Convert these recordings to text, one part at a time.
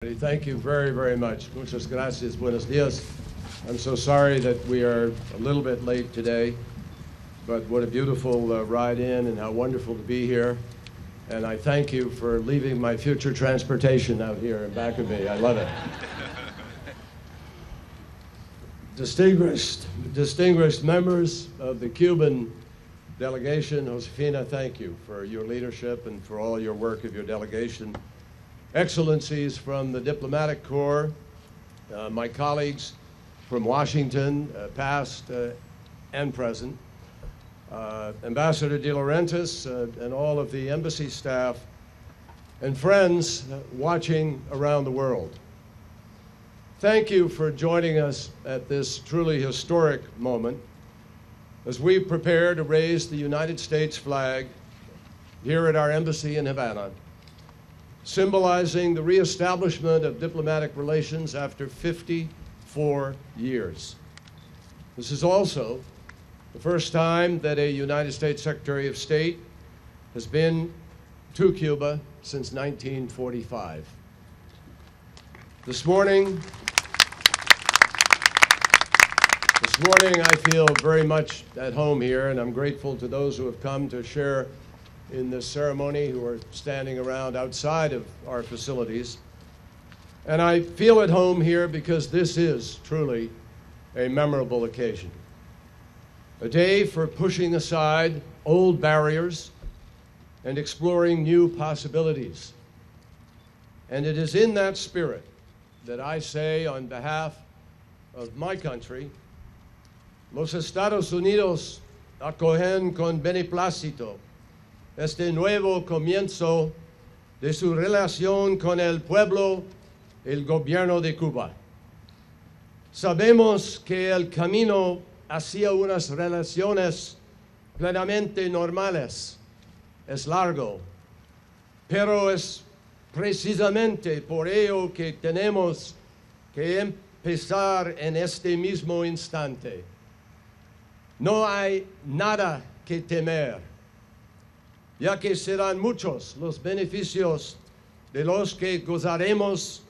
Thank you very, very much. Muchas gracias. Buenos dias. I'm so sorry that we are a little bit late today, but what a beautiful ride in and how wonderful to be here. And I thank you for leaving my future transportation out here in back of me. I love it. Distinguished members of the Cuban delegation, Josefina, thank you for your leadership and for all your work of your delegation. Excellencies from the diplomatic corps, my colleagues from Washington, past and present, Ambassador De Laurentiis and all of the embassy staff, and friends watching around the world. Thank you for joining us at this truly historic moment as we prepare to raise the United States flag here at our embassy in Havana, symbolizing the reestablishment of diplomatic relations after 54 years. This is also the first time that a United States Secretary of State has been to Cuba since 1945. This morning, I feel very much at home here, and I'm grateful to those who have come to share in this ceremony, who are standing around outside of our facilities. And I feel at home here because this is truly a memorable occasion. A day for pushing aside old barriers and exploring new possibilities. And it is in that spirit that I say, on behalf of my country, los Estados Unidos acogen con beneplácito este nuevo comienzo de su relación con el pueblo, el gobierno de Cuba. Sabemos que el camino hacia unas relaciones plenamente normales es largo, pero es precisamente por ello que tenemos que empezar en este mismo instante. No hay nada que temer, ya que serán muchos los beneficios de los que gozaremos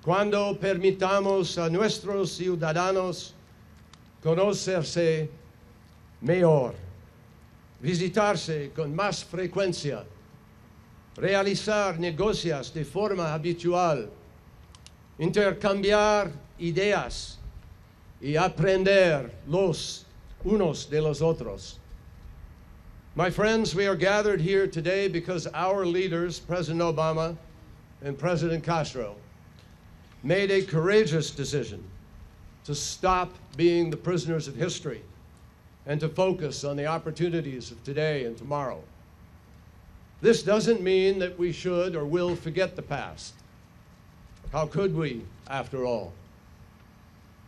cuando permitamos a nuestros ciudadanos conocerse mejor, visitarse con más frecuencia, realizar negocios de forma habitual, intercambiar ideas y aprender los unos de los otros. My friends, we are gathered here today because our leaders, President Obama and President Castro, made a courageous decision to stop being the prisoners of history and to focus on the opportunities of today and tomorrow. This doesn't mean that we should or will forget the past. How could we, after all?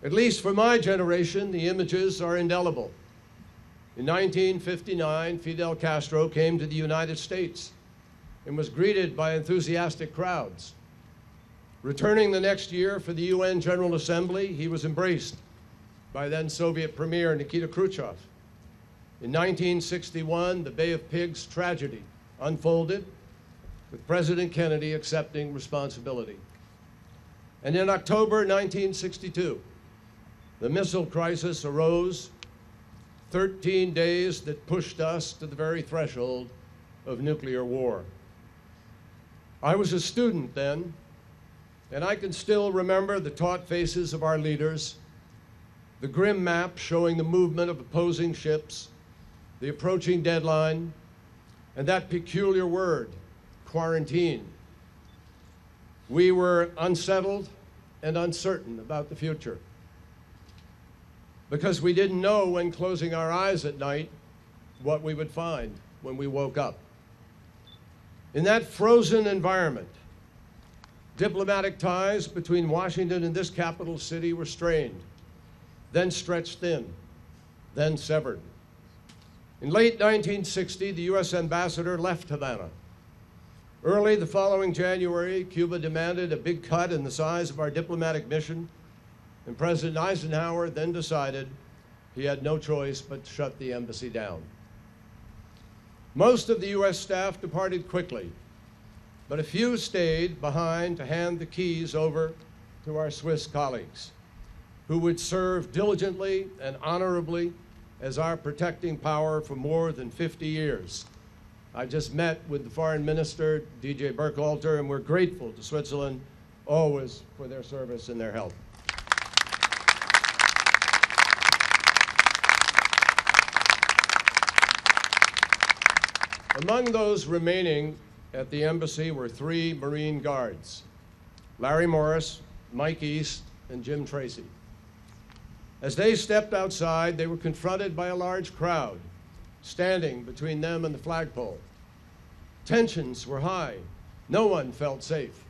At least for my generation, the images are indelible. In 1959, Fidel Castro came to the United States and was greeted by enthusiastic crowds. Returning the next year for the UN General Assembly, he was embraced by then Soviet Premier Nikita Khrushchev. In 1961, the Bay of Pigs tragedy unfolded, with President Kennedy accepting responsibility. And in October 1962, the missile crisis arose, 13 days that pushed us to the very threshold of nuclear war. I was a student then, and I can still remember the taut faces of our leaders, the grim map showing the movement of opposing ships, the approaching deadline, and that peculiar word, quarantine. We were unsettled and uncertain about the future, because we didn't know when closing our eyes at night what we would find when we woke up. In that frozen environment, diplomatic ties between Washington and this capital city were strained, then stretched thin, then severed. In late 1960, the U.S. ambassador left Havana. Early the following January, Cuba demanded a big cut in the size of our diplomatic mission, and President Eisenhower then decided he had no choice but to shut the embassy down. Most of the U.S. staff departed quickly, but a few stayed behind to hand the keys over to our Swiss colleagues, who would serve diligently and honorably as our protecting power for more than 50 years. I just met with the Foreign Minister, DJ Burkhalter, and we're grateful to Switzerland always for their service and their help. Among those remaining at the embassy were 3 Marine Guards: Larry Morris, Mike East, and Jim Tracy. As they stepped outside, they were confronted by a large crowd standing between them and the flagpole. Tensions were high. No one felt safe.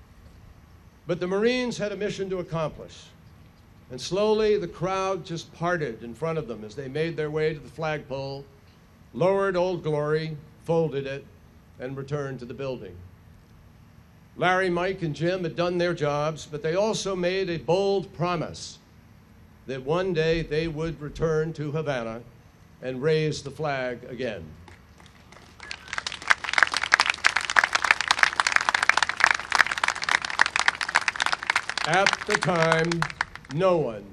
But the Marines had a mission to accomplish. And slowly the crowd just parted in front of them as they made their way to the flagpole, lowered Old Glory, folded it, and returned to the building. Larry, Mike, and Jim had done their jobs, but they also made a bold promise that one day they would return to Havana and raise the flag again. At the time, no one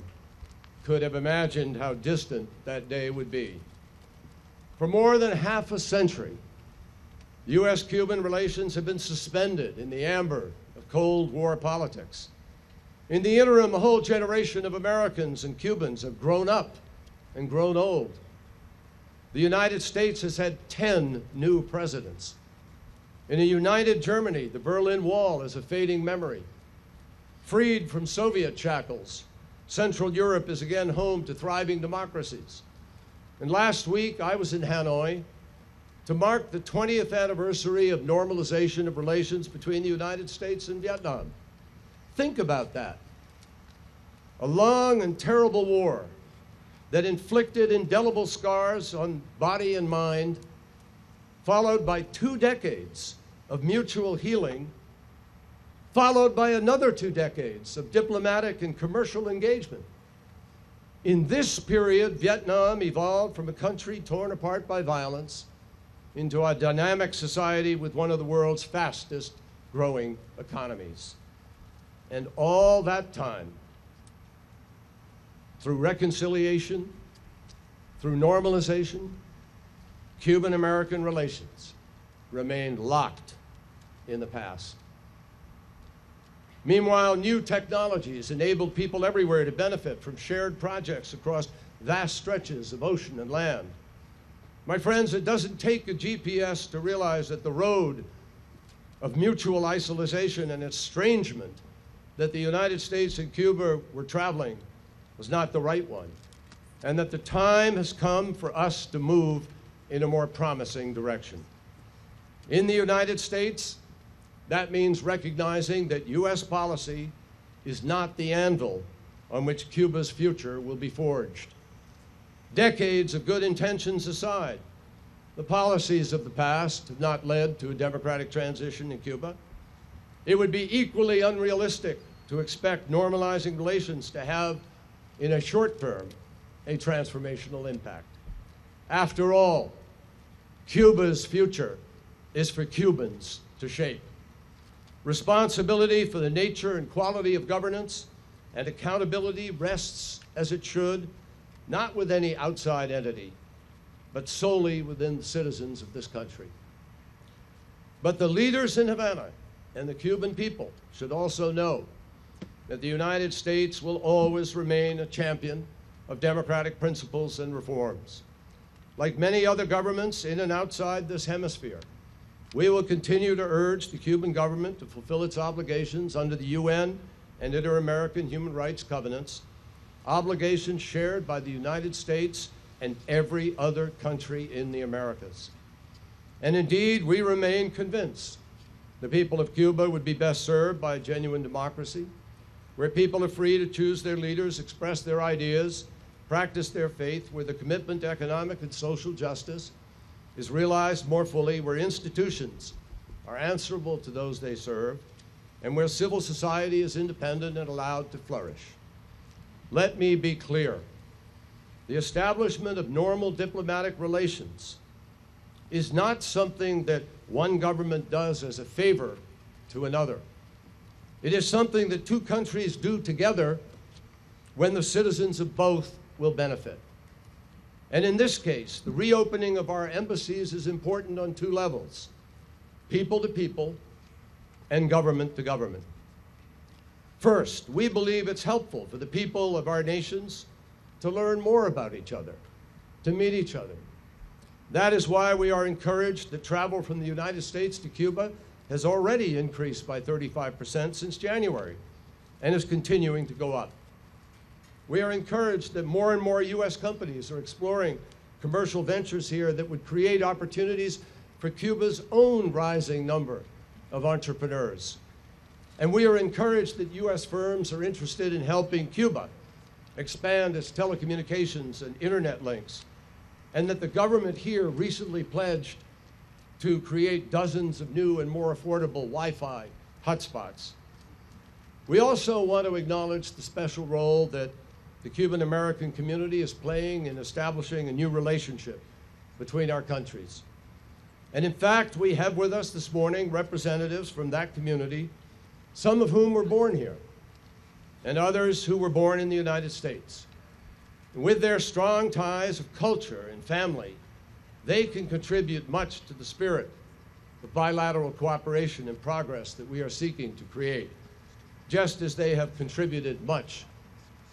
could have imagined how distant that day would be. For more than half a century, U.S.-Cuban relations have been suspended in the amber of Cold War politics. In the interim, a whole generation of Americans and Cubans have grown up and grown old. The United States has had 10 new presidents. In a united Germany, the Berlin Wall is a fading memory. Freed from Soviet shackles, Central Europe is again home to thriving democracies. And last week, I was in Hanoi to mark the 20th anniversary of normalization of relations between the United States and Vietnam. Think about that. A long and terrible war that inflicted indelible scars on body and mind, followed by 2 decades of mutual healing, followed by another 2 decades of diplomatic and commercial engagement. In this period, Vietnam evolved from a country torn apart by violence into a dynamic society with one of the world's fastest growing economies. And all that time, through reconciliation, through normalization, Cuban-American relations remained locked in the past. Meanwhile, new technologies enabled people everywhere to benefit from shared projects across vast stretches of ocean and land. My friends, it doesn't take a GPS to realize that the road of mutual isolation and estrangement that the United States and Cuba were traveling was not the right one, and that the time has come for us to move in a more promising direction. In the United States, that means recognizing that U.S. policy is not the anvil on which Cuba's future will be forged. Decades of good intentions aside, the policies of the past have not led to a democratic transition in Cuba. It would be equally unrealistic to expect normalizing relations to have, in a short term, a transformational impact. After all, Cuba's future is for Cubans to shape. Responsibility for the nature and quality of governance and accountability rests, as it should, not with any outside entity, but solely within the citizens of this country. But the leaders in Havana and the Cuban people should also know that the United States will always remain a champion of democratic principles and reforms. Like many other governments in and outside this hemisphere, we will continue to urge the Cuban government to fulfill its obligations under the UN and Inter-American Human Rights Covenants, obligations shared by the United States and every other country in the Americas. And indeed, we remain convinced the people of Cuba would be best served by a genuine democracy, where people are free to choose their leaders, express their ideas, practice their faith, where the commitment to economic and social justice is realized more fully, where institutions are answerable to those they serve, and where civil society is independent and allowed to flourish. Let me be clear. The establishment of normal diplomatic relations is not something that one government does as a favor to another. It is something that two countries do together when the citizens of both will benefit. And in this case, the reopening of our embassies is important on two levels: people to people and government to government. First, we believe it's helpful for the people of our nations to learn more about each other, to meet each other. That is why we are encouraged that travel from the United States to Cuba has already increased by 35% since January and is continuing to go up. We are encouraged that more and more U.S. companies are exploring commercial ventures here that would create opportunities for Cuba's own rising number of entrepreneurs. And we are encouraged that U.S. firms are interested in helping Cuba expand its telecommunications and internet links, and that the government here recently pledged to create dozens of new and more affordable Wi-Fi hotspots. We also want to acknowledge the special role that the Cuban American community is playing in establishing a new relationship between our countries. And in fact, we have with us this morning representatives from that community, some of whom were born here, and others who were born in the United States. And with their strong ties of culture and family, they can contribute much to the spirit of bilateral cooperation and progress that we are seeking to create, just as they have contributed much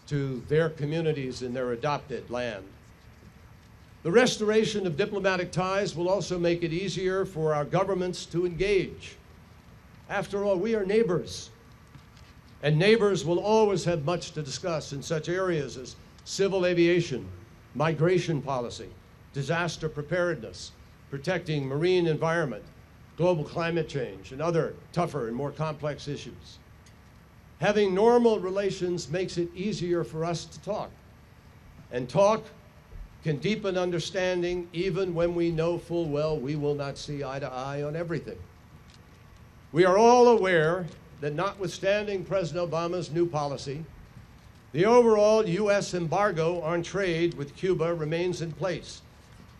to their communities in their adopted land. The restoration of diplomatic ties will also make it easier for our governments to engage. After all, we are neighbors, and neighbors will always have much to discuss in such areas as civil aviation, migration policy, disaster preparedness, protecting marine environment, global climate change, and other tougher and more complex issues. Having normal relations makes it easier for us to talk, and talk can deepen understanding even when we know full well we will not see eye to eye on everything. We are all aware that notwithstanding President Obama's new policy, the overall U.S. embargo on trade with Cuba remains in place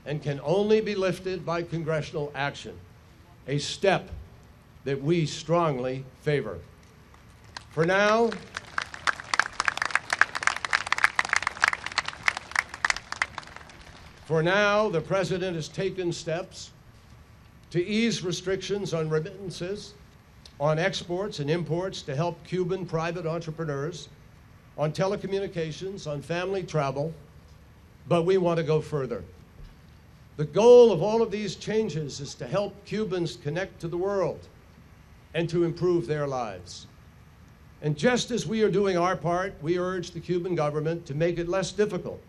and can only be lifted by congressional action, a step that we strongly favor. For now, the President has taken steps to ease restrictions on remittances, on exports and imports to help Cuban private entrepreneurs, on telecommunications, on family travel, but we want to go further. The goal of all of these changes is to help Cubans connect to the world and to improve their lives. And just as we are doing our part, we urge the Cuban government to make it less difficult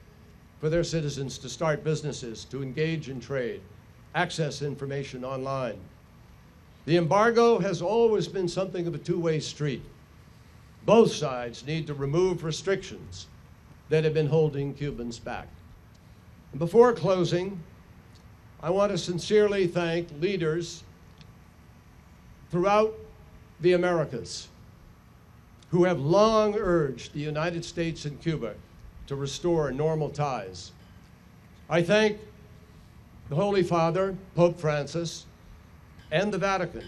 for their citizens to start businesses, to engage in trade, access information online. The embargo has always been something of a two-way street. Both sides need to remove restrictions that have been holding Cubans back. And before closing, I want to sincerely thank leaders throughout the Americas who have long urged the United States and Cuba to restore normal ties. I thank the Holy Father, Pope Francis, and the Vatican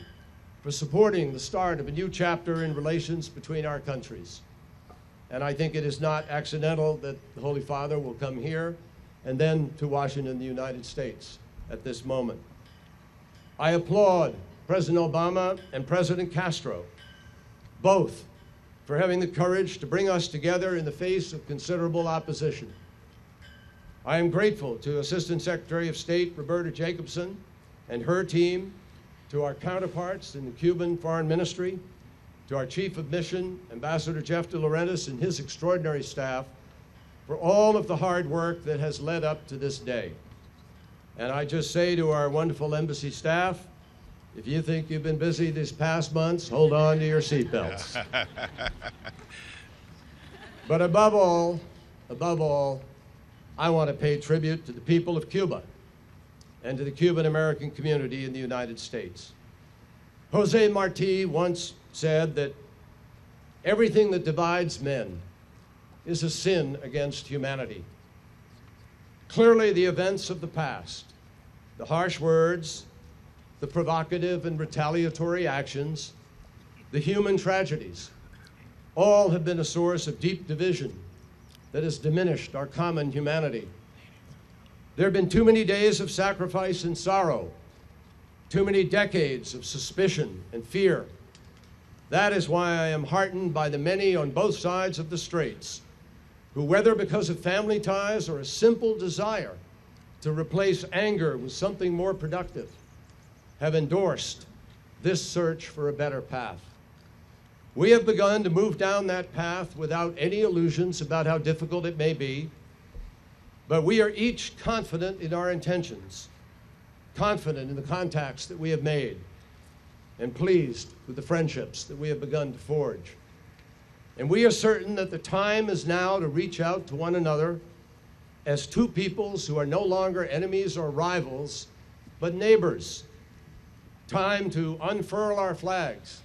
for supporting the start of a new chapter in relations between our countries. And I think it is not accidental that the Holy Father will come here and then to Washington, the United States at this moment. I applaud President Obama and President Castro, both, for having the courage to bring us together in the face of considerable opposition. I am grateful to Assistant Secretary of State Roberta Jacobson and her team, to our counterparts in the Cuban Foreign Ministry, to our Chief of Mission, Ambassador Jeff De Laurentiis, and his extraordinary staff, for all of the hard work that has led up to this day. And I just say to our wonderful embassy staff, if you think you've been busy these past months, hold on to your seatbelts. But above all, I want to pay tribute to the people of Cuba and to the Cuban American community in the United States. Jose Marti once said that everything that divides men is a sin against humanity. Clearly, the events of the past, the harsh words, the provocative and retaliatory actions, the human tragedies, all have been a source of deep division that has diminished our common humanity. There have been too many days of sacrifice and sorrow, too many decades of suspicion and fear. That is why I am heartened by the many on both sides of the straits who, whether because of family ties or a simple desire to replace anger with something more productive, have endorsed this search for a better path. We have begun to move down that path without any illusions about how difficult it may be, but we are each confident in our intentions, confident in the contacts that we have made, and pleased with the friendships that we have begun to forge. And we are certain that the time is now to reach out to one another as two peoples who are no longer enemies or rivals, but neighbors. Time to unfurl our flags,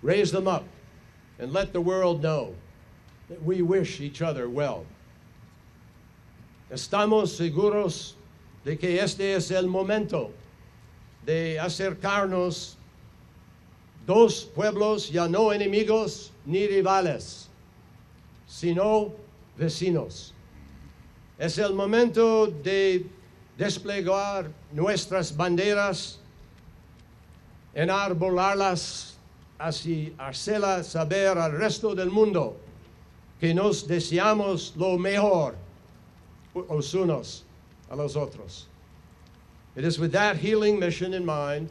raise them up, and let the world know that we wish each other well. Estamos seguros de que este es el momento de acercarnos dos pueblos ya no enemigos ni rivales, sino vecinos. Es el momento de desplegar nuestras banderas, enarbolarlas, así hacerla saber al resto del mundo que nos deseamos lo mejor los unos a los otros. It is with that healing mission in mind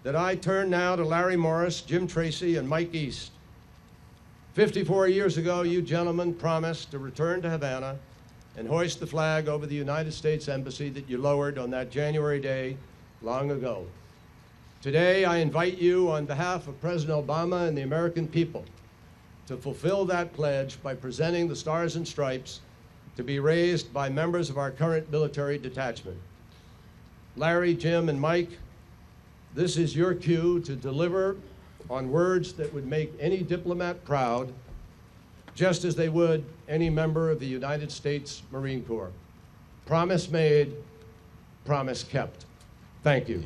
that I turn now to Larry Morris, Jim Tracy, and Mike East. 54 years ago, you gentlemen promised to return to Havana and hoist the flag over the United States Embassy that you lowered on that January day long ago. Today, I invite you on behalf of President Obama and the American people to fulfill that pledge by presenting the Stars and Stripes to be raised by members of our current military detachment. Larry, Jim, and Mike, this is your cue to deliver on words that would make any diplomat proud, just as they would any member of the United States Marine Corps. Promise made, promise kept. Thank you.